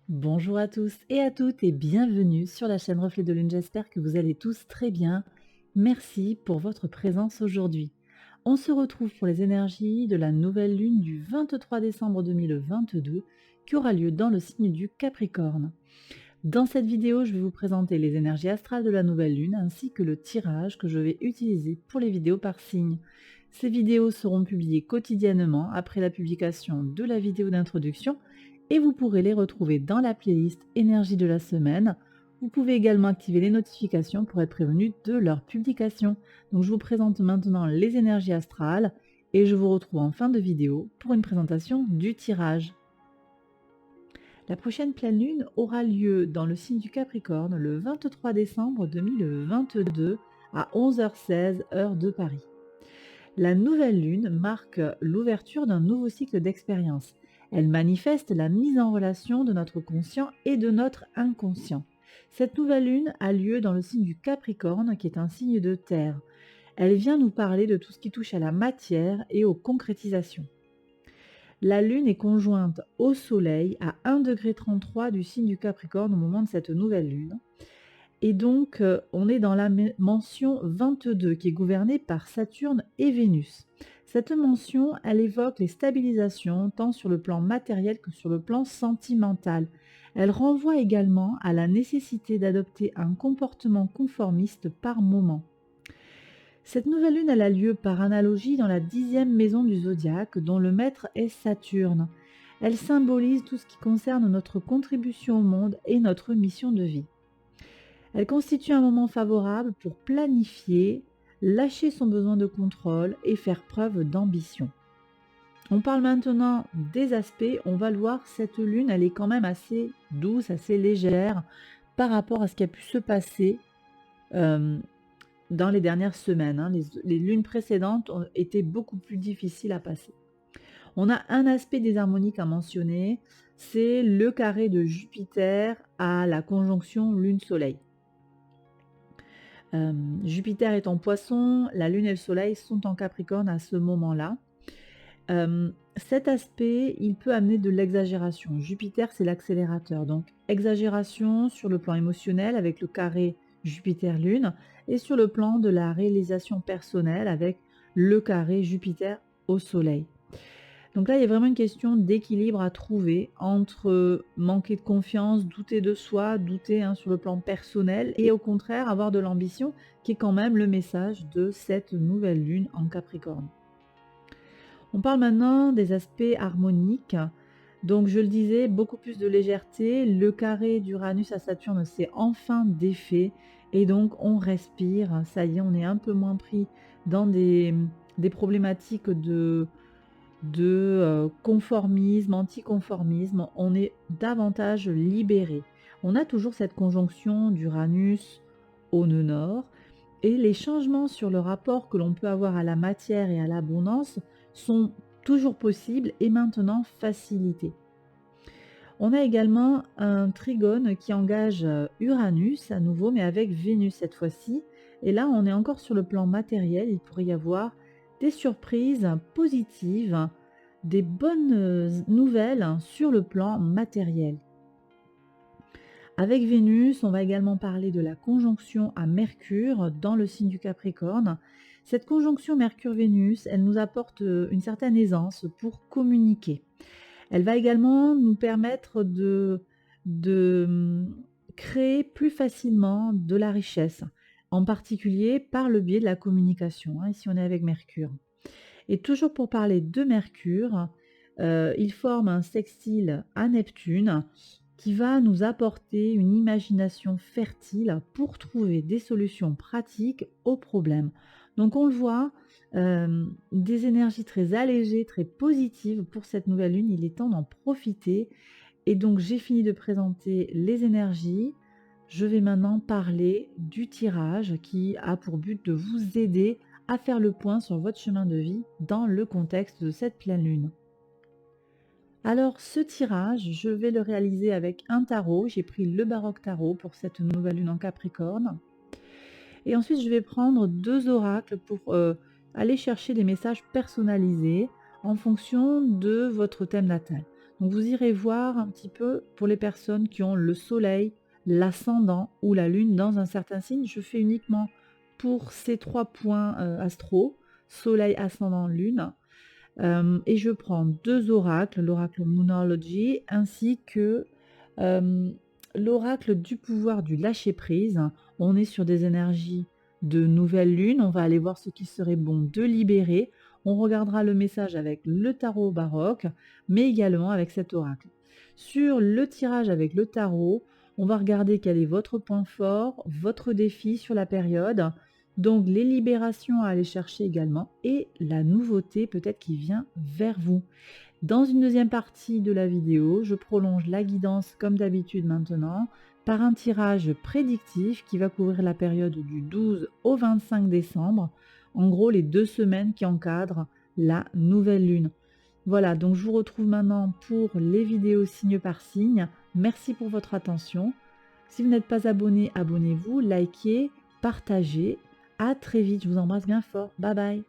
Bonjour à tous et à toutes et bienvenue sur la chaîne Reflet de Lune. J'espère que vous allez tous très bien. Merci pour votre présence aujourd'hui. On se retrouve pour les énergies de la nouvelle lune du 23 décembre 2022 qui aura lieu dans le signe du Capricorne. Dans cette vidéo, je vais vous présenter les énergies astrales de la nouvelle lune ainsi que le tirage que je vais utiliser pour les vidéos par signe. Ces vidéos seront publiées quotidiennement après la publication de la vidéo d'introduction et vous pourrez les retrouver dans la playlist énergie de la semaine. Vous pouvez également activer les notifications pour être prévenu de leur publication. Donc je vous présente maintenant les énergies astrales et je vous retrouve en fin de vidéo pour une présentation du tirage. La prochaine pleine lune aura lieu dans le signe du Capricorne le 23 décembre 2022 à 11h16 heure de Paris. La nouvelle lune marque l'ouverture d'un nouveau cycle d'expérience. Elle manifeste la mise en relation de notre conscient et de notre inconscient. Cette nouvelle lune a lieu dans le signe du Capricorne qui est un signe de terre. Elle vient nous parler de tout ce qui touche à la matière et aux concrétisations. La lune est conjointe au soleil à 1,33 degré du signe du Capricorne au moment de cette nouvelle lune. Et donc, on est dans la mention 22 qui est gouvernée par Saturne et Vénus. Cette mention, elle évoque les stabilisations tant sur le plan matériel que sur le plan sentimental. Elle renvoie également à la nécessité d'adopter un comportement conformiste par moment. Cette nouvelle lune, elle a lieu par analogie dans la 10e maison du zodiaque, dont le maître est Saturne. Elle symbolise tout ce qui concerne notre contribution au monde et notre mission de vie. Elle constitue un moment favorable pour planifier, lâcher son besoin de contrôle et faire preuve d'ambition. On parle maintenant des aspects. On va le voir, cette lune, elle est quand même assez douce, assez légère par rapport à ce qui a pu se passer dans les dernières semaines. Les lunes précédentes ont été beaucoup plus difficiles à passer. On a un aspect désharmonique à mentionner, c'est le carré de Jupiter à la conjonction Lune-Soleil. Jupiter est en Poisson, la Lune et le Soleil sont en Capricorne à ce moment-là. Cet aspect, il peut amener de l'exagération. Jupiter, c'est l'accélérateur, donc exagération sur le plan émotionnel avec le carré Jupiter-Lune et sur le plan de la réalisation personnelle avec le carré Jupiter au Soleil. Donc là, il y a vraiment une question d'équilibre à trouver entre manquer de confiance, douter de soi, douter sur le plan personnel et au contraire avoir de l'ambition qui est quand même le message de cette nouvelle lune en Capricorne. On parle maintenant des aspects harmoniques. Donc je le disais, beaucoup plus de légèreté. Le carré d'Uranus à Saturne s'est enfin défait et donc on respire. Ça y est, on est un peu moins pris dans des problématiques de conformisme, anticonformisme, on est davantage libéré. On a toujours cette conjonction d'Uranus au nœud nord et les changements sur le rapport que l'on peut avoir à la matière et à l'abondance sont toujours possibles et maintenant facilités. On a également un trigone qui engage Uranus à nouveau, mais avec Vénus cette fois-ci. Et là, on est encore sur le plan matériel. Il pourrait y avoir des surprises positives, des bonnes nouvelles sur le plan matériel. Avec Vénus, on va également parler de la conjonction à Mercure dans le signe du Capricorne. Cette conjonction Mercure-Vénus, elle nous apporte une certaine aisance pour communiquer. Elle va également nous permettre de créer plus facilement de la richesse, en particulier par le biais de la communication, ici on est avec Mercure. Et toujours pour parler de Mercure, il forme un sextile à Neptune qui va nous apporter une imagination fertile pour trouver des solutions pratiques aux problèmes. Donc on le voit, des énergies très allégées, très positives pour cette nouvelle lune, il est temps d'en profiter. Et donc j'ai fini de présenter les énergies. Je vais maintenant parler du tirage qui a pour but de vous aider à faire le point sur votre chemin de vie dans le contexte de cette pleine lune. Alors ce tirage, je vais le réaliser avec un tarot. J'ai pris le Baroque Tarot pour cette nouvelle lune en Capricorne. Et ensuite, je vais prendre 2 oracles pour aller chercher des messages personnalisés en fonction de votre thème natal. Donc vous irez voir un petit peu pour les personnes qui ont le soleil, l'ascendant ou la lune dans un certain signe. Je fais uniquement pour ces 3 points, astro, soleil, ascendant, lune. Et je prends 2 oracles, l'oracle Moonology ainsi que, hem, l'oracle du pouvoir du lâcher prise. On est sur des énergies de nouvelle lune, on va aller voir ce qu'il serait bon de libérer. On regardera le message avec le tarot baroque, mais également avec cet oracle. Sur le tirage avec le tarot, on va regarder quel est votre point fort, votre défi sur la période, donc les libérations à aller chercher également et la nouveauté peut-être qui vient vers vous. Dans une deuxième partie de la vidéo, je prolonge la guidance comme d'habitude maintenant par un tirage prédictif qui va couvrir la période du 12 au 25 décembre, en gros les 2 semaines qui encadrent la nouvelle lune. Voilà, donc je vous retrouve maintenant pour les vidéos signe par signe. Merci pour votre attention. Si vous n'êtes pas abonné, abonnez-vous, likez, partagez. À très vite, je vous embrasse bien fort. Bye bye.